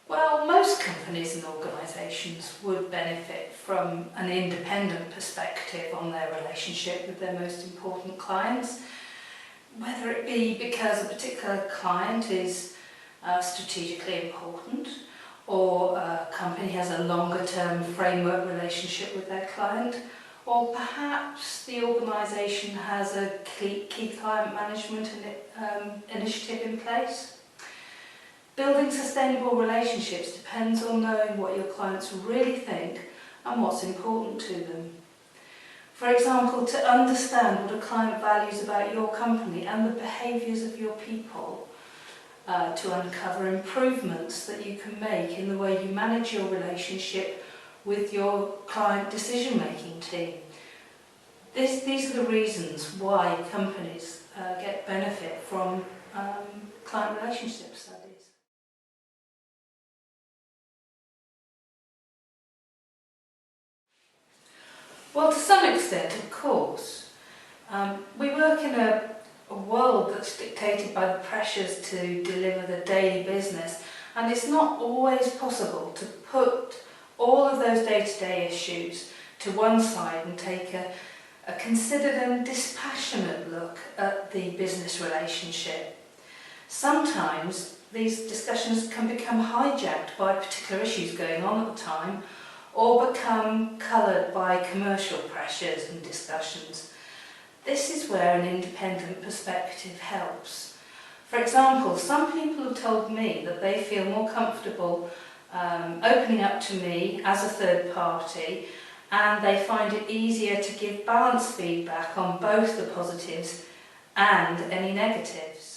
Well, most companies and organisations would benefit from an independent perspective on their relationship with their most important clients, whether it be because a particular client is strategically important, or a company has a longer-term framework relationship with their client, or perhaps the organisation has a key client management initiative in place. Building sustainable relationships depends on knowing what your clients really think and what's important to them. For example, to understand what a client values about your company and the behaviours of your people, to uncover improvements that you can make in the way you manage your relationship with your client decision-making team. These are the reasons why companies get benefit from client relationship studies. Well, to some extent, of course. We work in a world that's dictated by the pressures to deliver the daily business, and it's not always possible to put all of those day-to-day issues to one side and take a considered and dispassionate look at the business relationship. Sometimes these discussions can become hijacked by particular issues going on at the time, or become coloured by commercial pressures and discussions. This is where an independent perspective helps. For example, some people have told me that they feel more comfortable opening up to me as a third party, and they find it easier to give balanced feedback on both the positives and any negatives.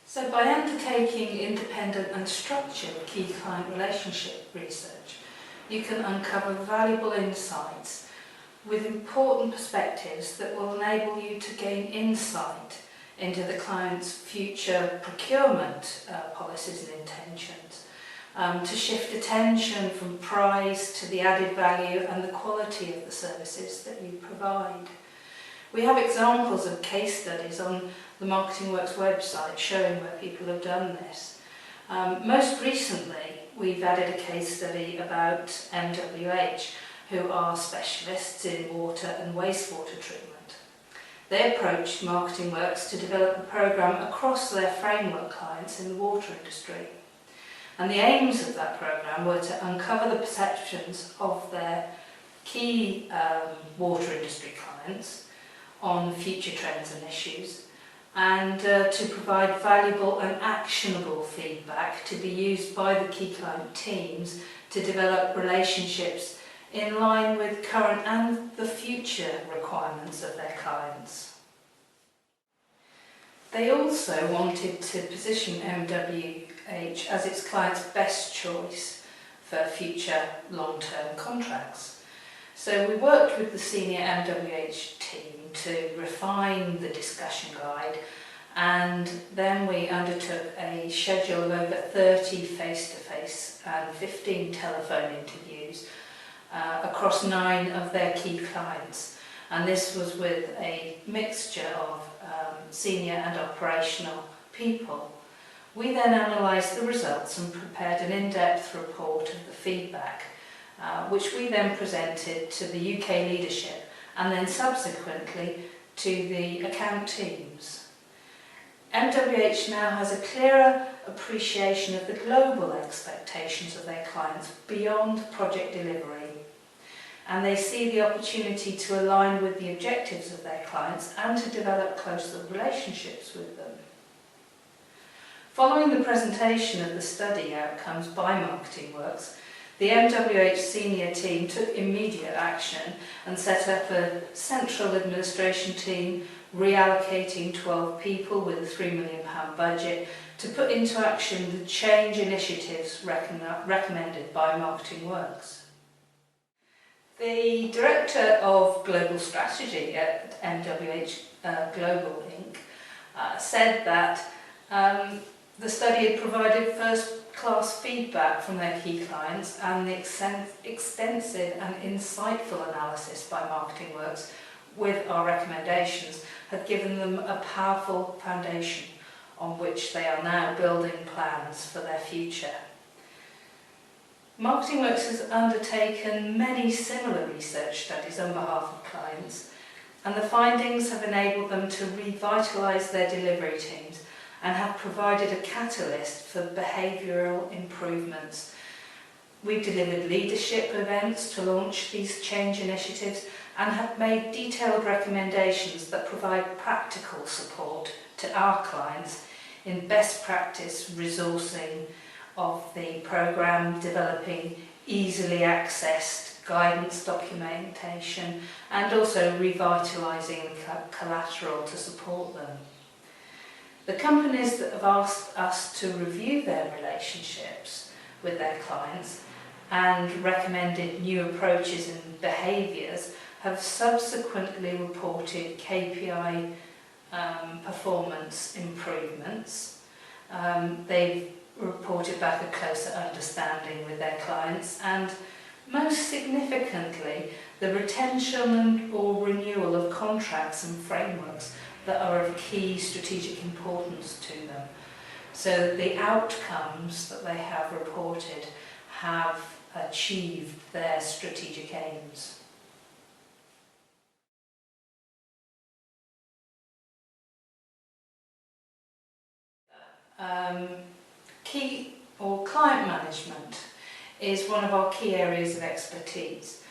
So by undertaking independent and structured key client relationship research, you can uncover valuable insights with important perspectives that will enable you to gain insight into the client's future procurement policies and intentions, to shift attention from price to the added value and the quality of the services that you provide. We have examples of case studies on the MarketingWorks website showing where people have done this. Most recently, we've added a case study about MWH, who are specialists in water and wastewater treatment. They approached MarketingWorks to develop a programme across their framework clients in the water industry. And the aims of that programme were to uncover the perceptions of their key water industry clients on future trends and issues, and to provide valuable and actionable feedback to be used by the key client teams to develop relationships in line with current and the future requirements of their clients. They also wanted to position MWH as its client's best choice for future long-term contracts. So we worked with the senior MWH team to refine the discussion guide, and then we undertook a schedule of over 30 face-to-face and 15 telephone interviews across 9 of their key clients, and this was with a mixture of senior and operational people. We then analysed the results and prepared an in-depth report of the feedback, which we then presented to the UK leadership and then subsequently to the account teams. MWH now has a clearer appreciation of the global expectations of their clients beyond project delivery, and they see the opportunity to align with the objectives of their clients and to develop closer relationships with them. Following the presentation of the study outcomes by MarketingWorks, the MWH senior team took immediate action and set up a central administration team, reallocating 12 people with a £3 million budget to put into action the change initiatives recommended by MarketingWorks. The Director of Global Strategy at MWH Global Inc. Said that the study had provided first-class feedback from their key clients, and the extensive and insightful analysis by MarketingWorks with our recommendations have given them a powerful foundation on which they are now building plans for their future. MarketingWorks has undertaken many similar research studies on behalf of clients, and the findings have enabled them to revitalise their delivery teams and have provided a catalyst for behavioural improvements. We've delivered leadership events to launch these change initiatives and have made detailed recommendations that provide practical support to our clients in best practice resourcing of the programme, developing easily accessed guidance documentation, and also revitalising collateral to support them. The companies that have asked us to review their relationships with their clients and recommended new approaches and behaviours have subsequently reported KPI performance improvements. They've reported back a closer understanding with their clients, and most significantly, the retention or renewal of contracts and frameworks that are of key strategic importance to them. So the outcomes that they have reported have achieved their strategic aims. Key or client management is one of our key areas of expertise,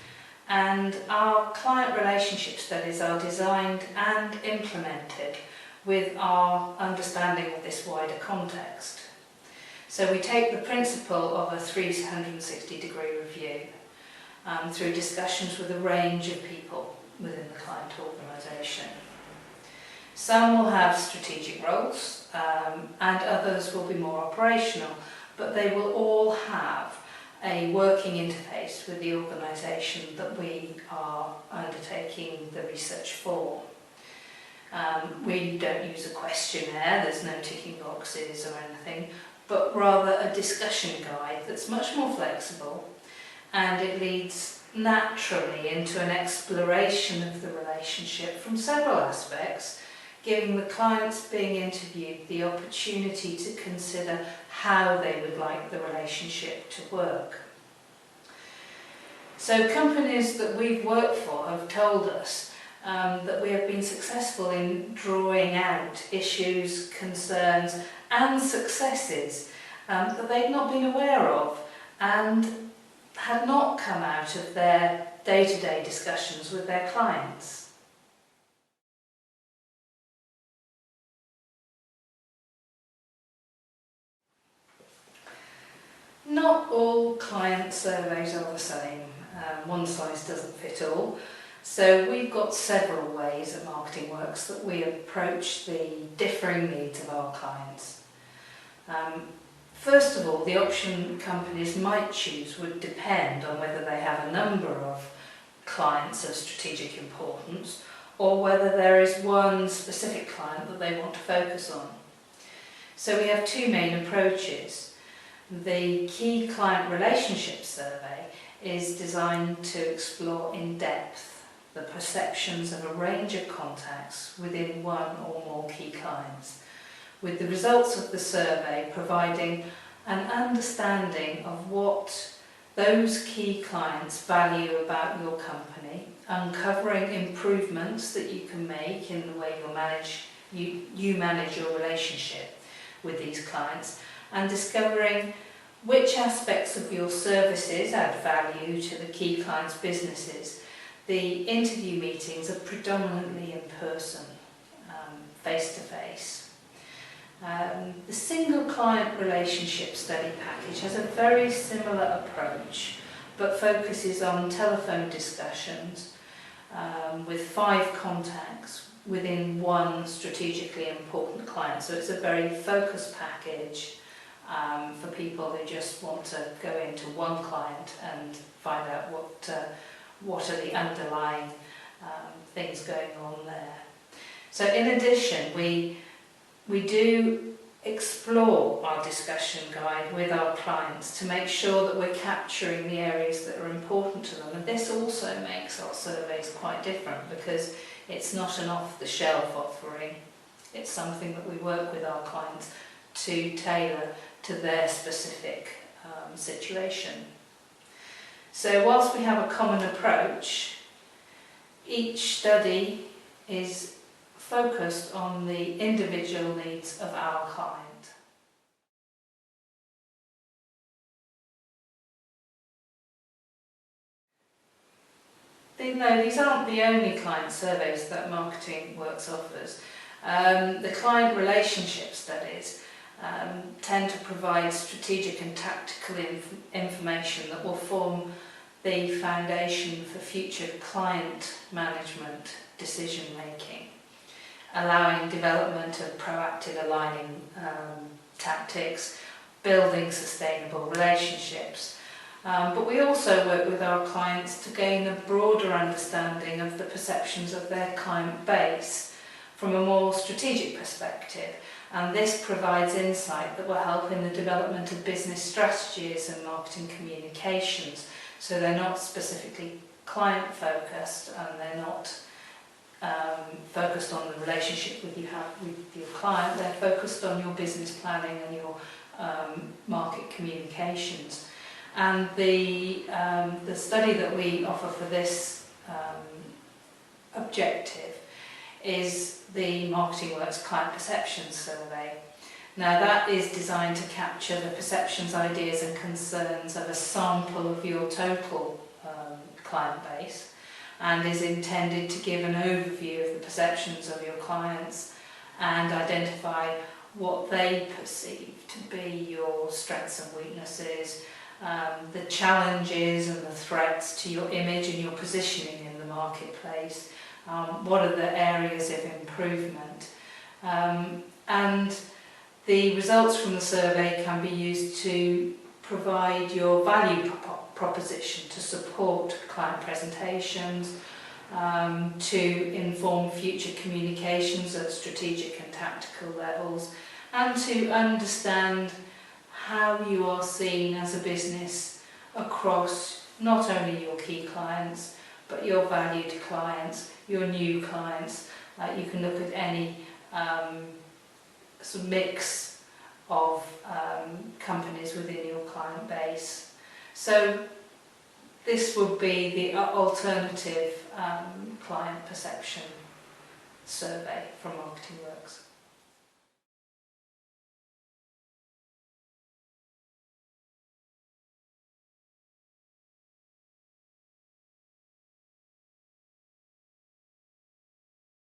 and our client relationship studies are designed and implemented with our understanding of this wider context. So we take the principle of a 360-degree review through discussions with a range of people within the client organisation. Some will have strategic roles and others will be more operational, but they will all have a working interface with the organisation that we are undertaking the research for. We don't use a questionnaire, there's no ticking boxes or anything, but rather a discussion guide that's much more flexible, and it leads naturally into an exploration of the relationship from several aspects, giving the clients being interviewed the opportunity to consider how they would like the relationship to work. So companies that we've worked for have told us that we have been successful in drawing out issues, concerns and successes that they've not been aware of and had not come out of their day-to-day discussions with their clients. Not all client surveys are the same. One size doesn't fit all. So we've got several ways at MarketingWorks that we approach the differing needs of our clients. First of all, the option companies might choose would depend on whether they have a number of clients of strategic importance or whether there is one specific client that they want to focus on. So we have two main approaches. The Key Client Relationship Survey is designed to explore in depth the perceptions of a range of contacts within one or more key clients, with the results of the survey providing an understanding of what those key clients value about your company, uncovering improvements that you can make in the way you manage your relationship with these clients, and discovering which aspects of your services add value to the key clients' businesses. The interview meetings are predominantly in person, face-to-face. The single client relationship study package has a very similar approach, but focuses on telephone discussions with 5 contacts within one strategically important client. So it's a very focused package for people who just want to go into one client and find out what are the underlying things going on there. So in addition, we do explore our discussion guide with our clients to make sure that we're capturing the areas that are important to them. And this also makes our surveys quite different because it's not an off-the-shelf offering. It's something that we work with our clients to tailor to their specific situation. So whilst we have a common approach, each study is focused on the individual needs of our client. No, these aren't the only client surveys that MarketingWorks offers. The client relationship studies tend to provide strategic and tactical information that will form the foundation for future client management decision making, allowing development of proactive aligning tactics, building sustainable relationships. But we also work with our clients to gain a broader understanding of the perceptions of their client base from a more strategic perspective, and this provides insight that will help in the development of business strategies and marketing communications. So they're not specifically client focused, and they're not focused on the relationship you have with your client. They're focused on your business planning and your market communications. And the study that we offer for this objective is the MarketingWorks Client Perceptions Survey. Now that is designed to capture the perceptions, ideas and concerns of a sample of your total client base, and is intended to give an overview of the perceptions of your clients and identify what they perceive to be your strengths and weaknesses, the challenges and the threats to your image and your positioning in the marketplace, what are the areas of improvement, and the results from the survey can be used to provide your value proposition to support client presentations, to inform future communications at strategic and tactical levels, and to understand how you are seen as a business across not only your key clients, but your valued clients, your new clients. You can look at any sort of mix of companies within your client base. So this would be the alternative client perception survey from MarketingWorks.